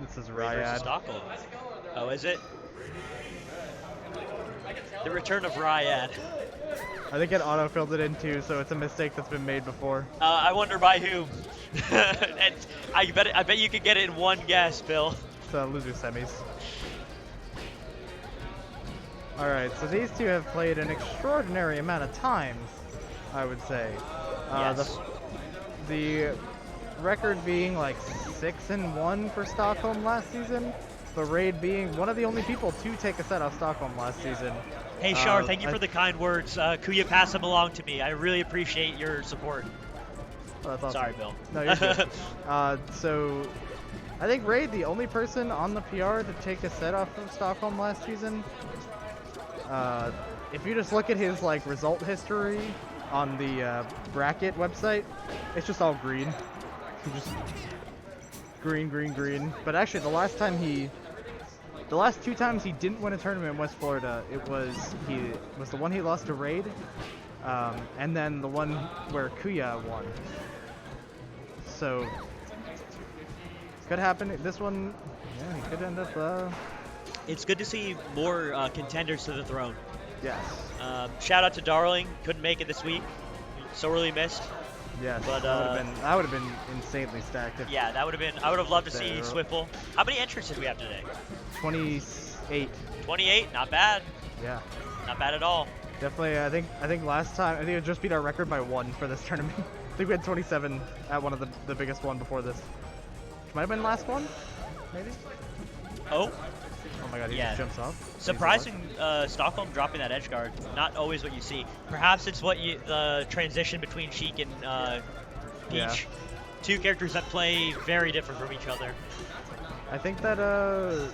This is Raid versus Ryad. Stockholm. Oh, is it? The return of Ryad. I think it auto-filled it in too, so it's a mistake that's been made before. I wonder by whom. And I bet you could get it in one guess, Bill. So loser semis. Alright, so these two have played an extraordinary amount of times, I would say. Yes. The record being like 6-1 for Stockholm last season, but Raid being one of the only people to take a set off Stockholm last season. Hey, Shar, thank you for the kind words. Kuya, pass them along to me. I really appreciate your support. Oh, that's awesome. Sorry, Bill. No, you're good. So, I think Raid, the only person on the PR to take a set off of Stockholm last season. If you just look at his like result history on the bracket website, it's just all green. Just green, green, green. But actually, the last two times he didn't win a tournament in West Florida, it was the one he lost to Raid, and then the one where Kuya won. So could happen. This one, yeah, he could end up. It's good to see more contenders to the throne. Yes. Shout out to Darling. Couldn't make it this week. Sorely missed. Yes. But that would have been insanely stacked. Yeah, that would have been. I would have loved to see Swiffle. How many entrants did we have today? 28. 28. Not bad. Yeah. Not bad at all. Definitely. I think last time it just beat our record by 1 for this tournament. I think we had 27 at one of the biggest one before this. Might have been last one, maybe. Oh. Oh my God! He just jumps off. Surprising, Stockholm dropping that edge guard. Not always what you see. Perhaps it's the transition between Sheik and Peach. Yeah. Two characters that play very different from each other. I think that a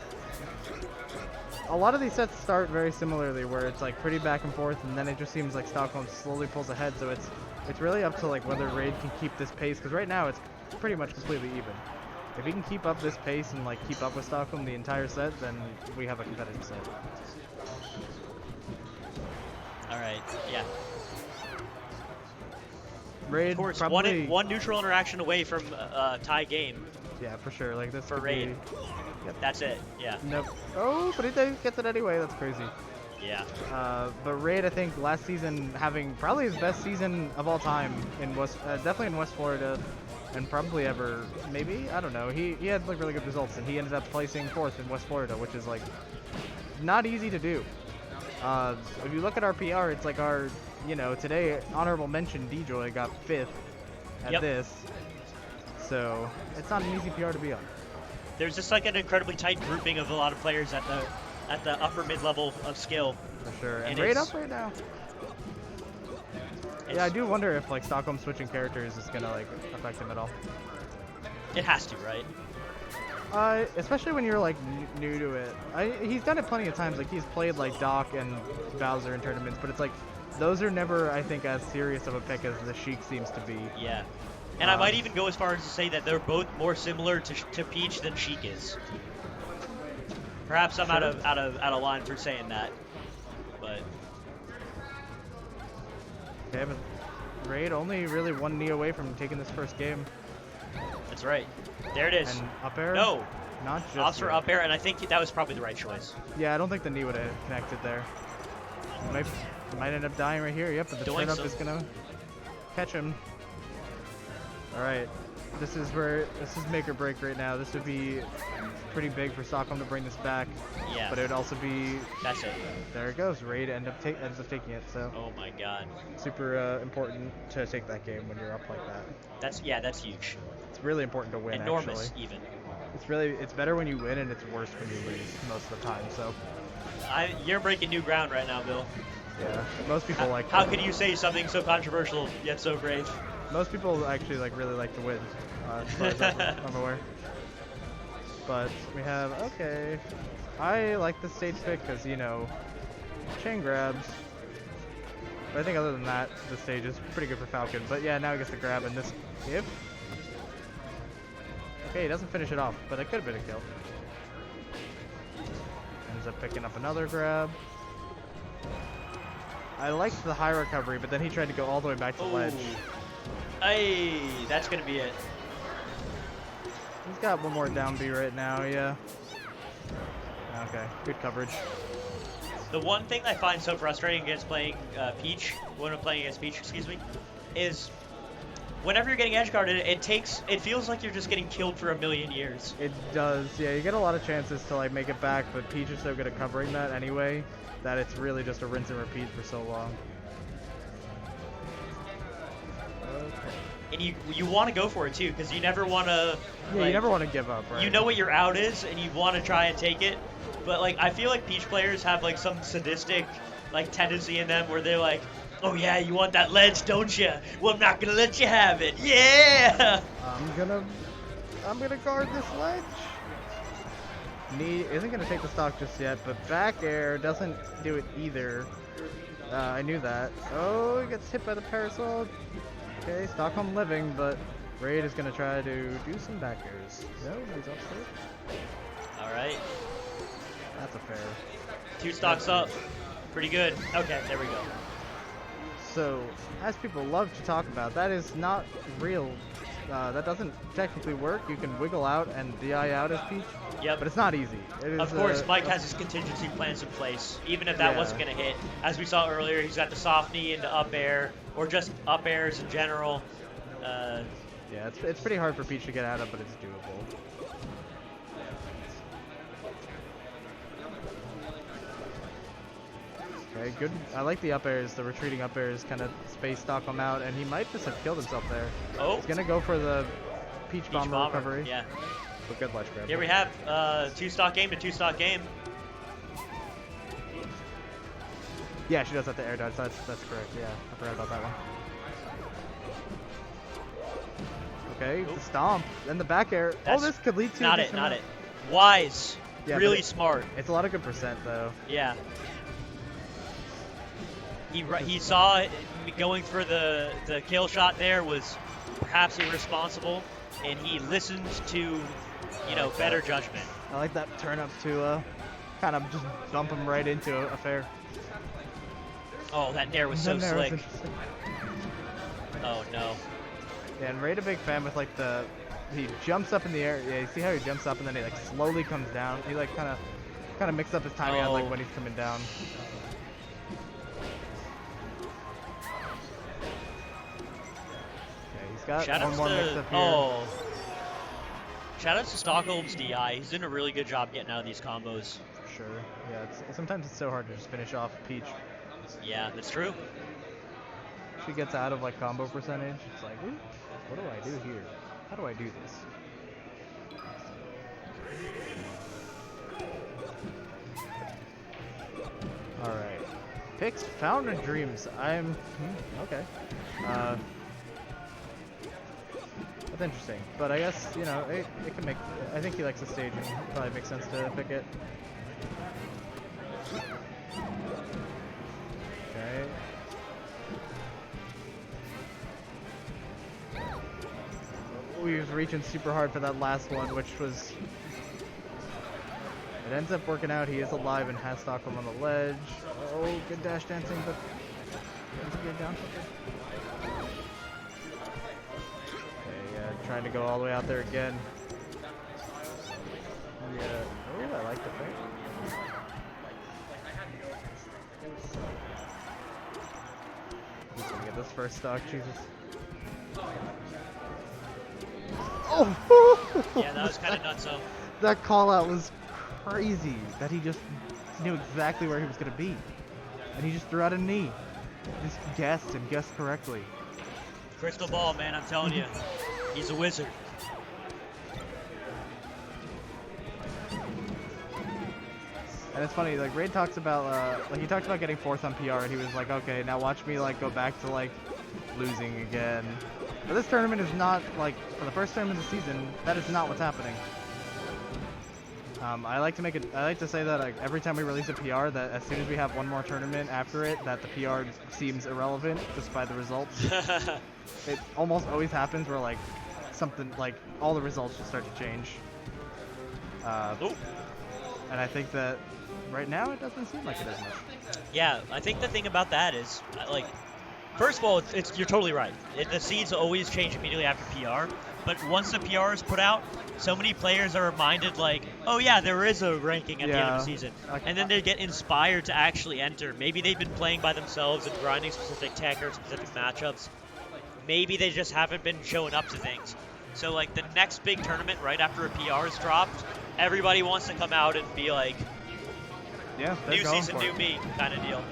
lot of these sets start very similarly, where it's like pretty back and forth, and then it just seems like Stockholm slowly pulls ahead. So it's really up to like whether Raid can keep this pace, because right now it's pretty much completely even. If he can keep up this pace and like keep up with Stockholm the entire set, then we have a competitive set. All right, yeah. Raid, of course, probably one neutral interaction away from tie game. Yeah, for sure. Like this for Raid. Yep. That's it. Yeah. Nope. Oh, but he gets it anyway. That's crazy. Yeah. But Raid, I think last season having probably his best season of all time in definitely in West Florida. And probably ever, maybe, I don't know. He had like really good results, and he ended up placing 4th in West Florida, which is like not easy to do. If you look at our PR, it's like our, today honorable mention D-Joy got 5th at this, so it's not an easy PR to be on. There's just like an incredibly tight grouping of a lot of players at the upper mid level of skill. For sure, and Raid up right now. Yeah, I do wonder if like Stockholm switching characters is gonna like affect him at all. It has to, right? Especially when you're like new to it. He's done it plenty of times. Like he's played like Doc and Bowser in tournaments, but it's like those are never, I think, as serious of a pick as the Sheik seems to be. Yeah, and I might even go as far as to say that they're both more similar to Peach than Sheik is. Perhaps I'm out of line for saying that, but. Okay, but Raid only really one knee away from taking this first game. That's right. There it is. And up air? No. Not just Opts for up air, and I think that was probably the right choice. Yeah, I don't think the knee would have connected there. Might end up dying right here. Yep, but the turn up is going to catch him. All right. This is make or break right now. This would be pretty big for Stockholm to bring this back. Yeah. But it would also be. That's it. There it goes. Raid ends up taking it. So. Oh my God. Super important to take that game when you're up like that. That's huge. It's really important to win. Enormous, actually. even. It's better when you win, and it's worse when you lose most of the time. So. You're breaking new ground right now, Bill. Yeah. Most people like. How could you say something so controversial yet so great? Most people actually really like to win, as far as I'm aware. But we have, okay, I like the stage pick because, chain grabs. But I think other than that, the stage is pretty good for Falcon. But yeah, now he gets the grab, and this if. Okay, he doesn't finish it off, but it could have been a kill. Ends up picking up another grab. I liked the high recovery, but then he tried to go all the way back to the ledge. Hey, that's gonna be it. He's got one more down B right now, yeah. Okay, good coverage. The one thing I find so frustrating against playing Peach, when I'm playing against Peach, excuse me, is whenever you're getting edge guarded, it feels like you're just getting killed for a million years. It does, yeah. You get a lot of chances to like make it back, but Peach is so good at covering that anyway that it's really just a rinse and repeat for so long. And you want to go for it too, because you never want to. Yeah, you never want to give up, right? You know what your out is, and you want to try and take it. But like, I feel like Peach players have like some sadistic like tendency in them where they're like, oh yeah, you want that ledge, don't you? Well, I'm not gonna let you have it. Yeah. I'm gonna guard this ledge. Knee isn't gonna take the stock just yet, but back air doesn't do it either. I knew that. Oh, he gets hit by the parasol. Okay, Stockholm living, but Raid is gonna try to do some back airs. No, he's off stage. All right. That's a fair. 2 stocks up. Pretty good. Okay, there we go. So, as people love to talk about, that is not real. That doesn't technically work. You can wiggle out and DI out as Peach. Yep. But it's not easy. It is, of course, Mike has his contingency plans in place, even if that wasn't going to hit. As we saw earlier, he's got the soft knee into up air, or just up airs in general. Yeah, it's pretty hard for Peach to get out of, but it's doable. Okay, good. I like the up airs. The retreating up airs kind of space Stockholm out, and he might just have killed himself there. Oh. He's gonna go for the Peach Bomber recovery. Yeah. But good ledge grab. Here we have 2-stock game to 2-stock game. Yeah, she does have the air dodge. That's correct. Yeah, I forgot about that one. Okay, the stomp, then the back air. That's this could lead to. Not it. Wise. Yeah, really smart. It's a lot of good percent though. Yeah. He saw it, going for the kill shot there was perhaps irresponsible, and he listened to, better judgment. I like that turn up to kind of just dump him right into a fair. Oh, that nair was so slick. Oh no. Yeah, and Raid a big fan with like he jumps up in the air. Yeah, you see how he jumps up and then he like slowly comes down. He like kind of mixed up his timing on like when he's coming down. Got one more mix up here. Shoutouts to Stockholm's DI. He's doing a really good job getting out of these combos. For sure. Yeah, sometimes it's so hard to just finish off Peach. Yeah, that's true. She gets out of like combo percentage. It's like, ooh, what do I do here? How do I do this? All right. Picks Fountain of Dreams. Okay. That's interesting, but I guess, it can make, I think he likes the stage and it probably makes sense to pick it. Okay. We was reaching super hard for that last one, which was, it ends up working out. He is alive and has Stockholm on the ledge. Oh, good dash dancing, but ends up getting down. Trying to go all the way out there again. Yeah. Oh, I like the thing. Just gonna get this first stock, Jesus. Oh! Yeah, that was kind of nutso. That call out was crazy. That he just knew exactly where he was gonna be, and he just threw out a knee. Just guessed and guessed correctly. Crystal ball, man. I'm telling you. He's a wizard. And it's funny, like Raid talks about, he talked about getting 4th on PR, and he was like, okay, now watch me like go back to like losing again. But this tournament is not like, for the first tournament of the season, that is not what's happening. I like to say that like every time we release a PR, that as soon as we have one more tournament after it, that the PR seems irrelevant just by the results. It almost always happens where like something like all the results just start to change. And I think that right now it doesn't seem like it as much. Yeah, I think the thing about that is like, first of all, you're totally right. The seeds always change immediately after PR. But once the PR is put out, so many players are reminded, like, oh yeah, there is a ranking at the end of the season. And then they get inspired to actually enter. Maybe they've been playing by themselves and grinding specific tech or specific matchups. Maybe they just haven't been showing up to things. So, like, the next big tournament right after a PR is dropped, everybody wants to come out and be like, yeah, new season, new me kind of deal.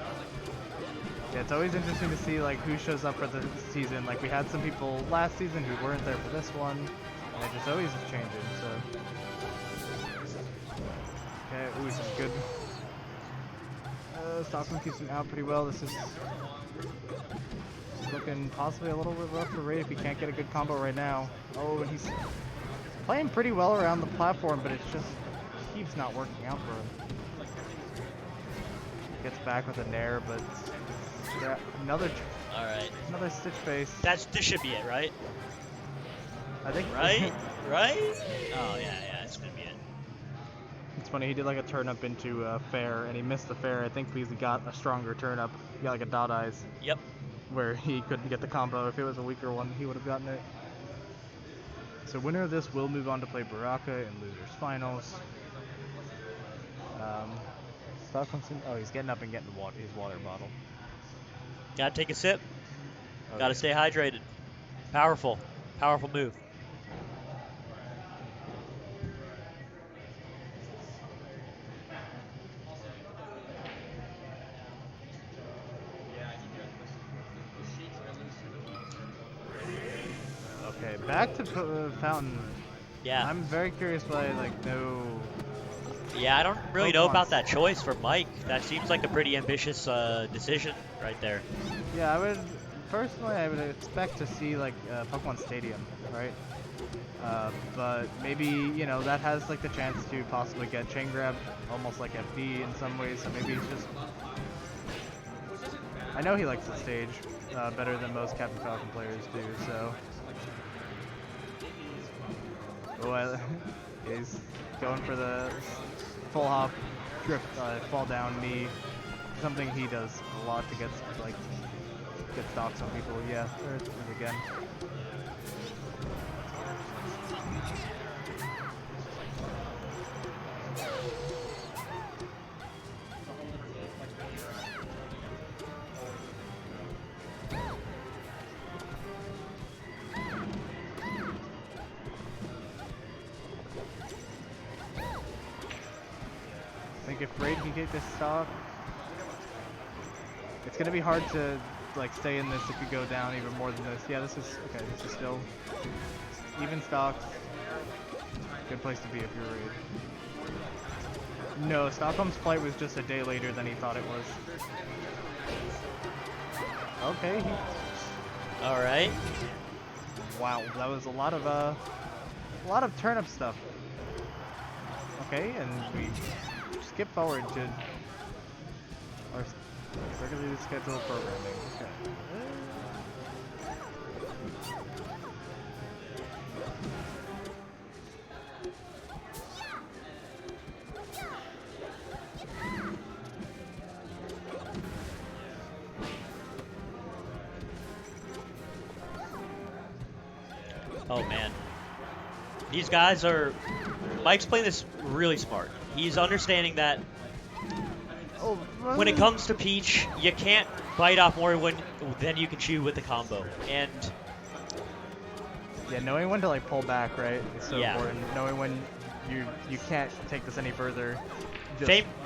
Yeah, it's always interesting to see like who shows up for the season. Like we had some people last season who weren't there for this one, and it just always is changing. So, okay, ooh, some good. Stockholm keeps him out pretty well. This is looking possibly a little bit rough for Raid if he can't get a good combo right now. Oh, and he's playing pretty well around the platform, but it's just keeps not working out for him. Gets back with a nair, but. Yeah, another stitch face. This should be it, right? I think. Right? Right? Oh yeah, it's gonna be it. It's funny, he did like a turn up into fair, and he missed the fair, I think because he got a stronger turn up. He got like a dot eyes. Yep. Where he couldn't get the combo. If it was a weaker one, he would have gotten it. So winner of this will move on to play Baraka in losers finals. Stockholm, oh, he's getting up and getting his water bottle. Gotta take a sip. Okay. Gotta stay hydrated. Powerful move. Okay, back to Fountain. Yeah. I'm very curious why, like, no. Yeah, I don't really know about that choice for Mike. That seems like a pretty ambitious decision right there. Yeah, I would expect to see like Pokemon Stadium, right? But maybe, you know, that has like the chance to possibly get chain grab, almost like FD in some ways. So maybe he's just. I know he likes the stage better than most Captain Falcon players do. So. Oh, he's going for the full hop, drift, fall down knee. Something he does a lot to get stocks on people. Yeah, there it is again. I think if Raid can get this stock, it's gonna be hard to like stay in this if you go down even more than this. Yeah, this is okay. This is still even stocks. Good place to be if you're Raid. No, Stockholm's flight was just a day later than he thought it was. Okay. All right. Wow, that was a lot of turnip stuff. Okay, and we skip forward to our regularly scheduled programming. Okay. Oh man. These guys are. Mike's playing this really smart. He's understanding that when it comes to Peach, you can't bite off more than you can chew with the combo. And yeah, knowing when to like pull back, right? It's so yeah. important. Knowing when you can't take this any further.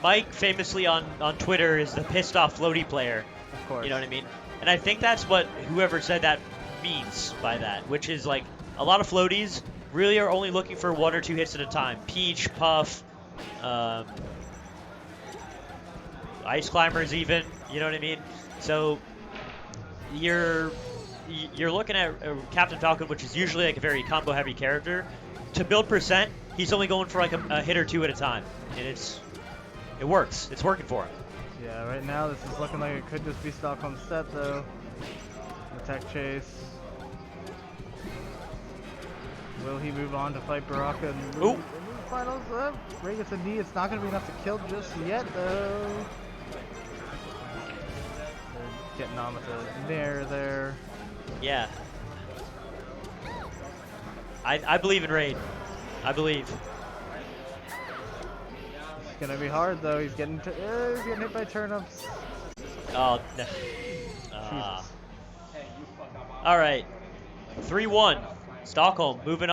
Mike famously on Twitter is the pissed off floaty player. Of course. You know what I mean? And I think that's what whoever said that means by that, which is like a lot of floaties really are only looking for 1 or 2 hits at a time. Peach, Puff, Ice Climbers even, you know what I mean? So you're looking at Captain Falcon, which is usually like a very combo heavy character. To build percent, he's only going for like a hit or 2 at a time. And it works. It's working for him. Yeah, right now this is looking like it could just be Stockholm's set though. Attack chase. Will he move on to fight Baraka in the finals? Ray gets a knee. It's not going to be enough to kill just yet, though. They're getting on with the nair there. Yeah. I believe in Raid. I believe. It's gonna be hard though. He's getting hit by turnips. Oh, no. Jesus. All right. 3-1. Stockholm moving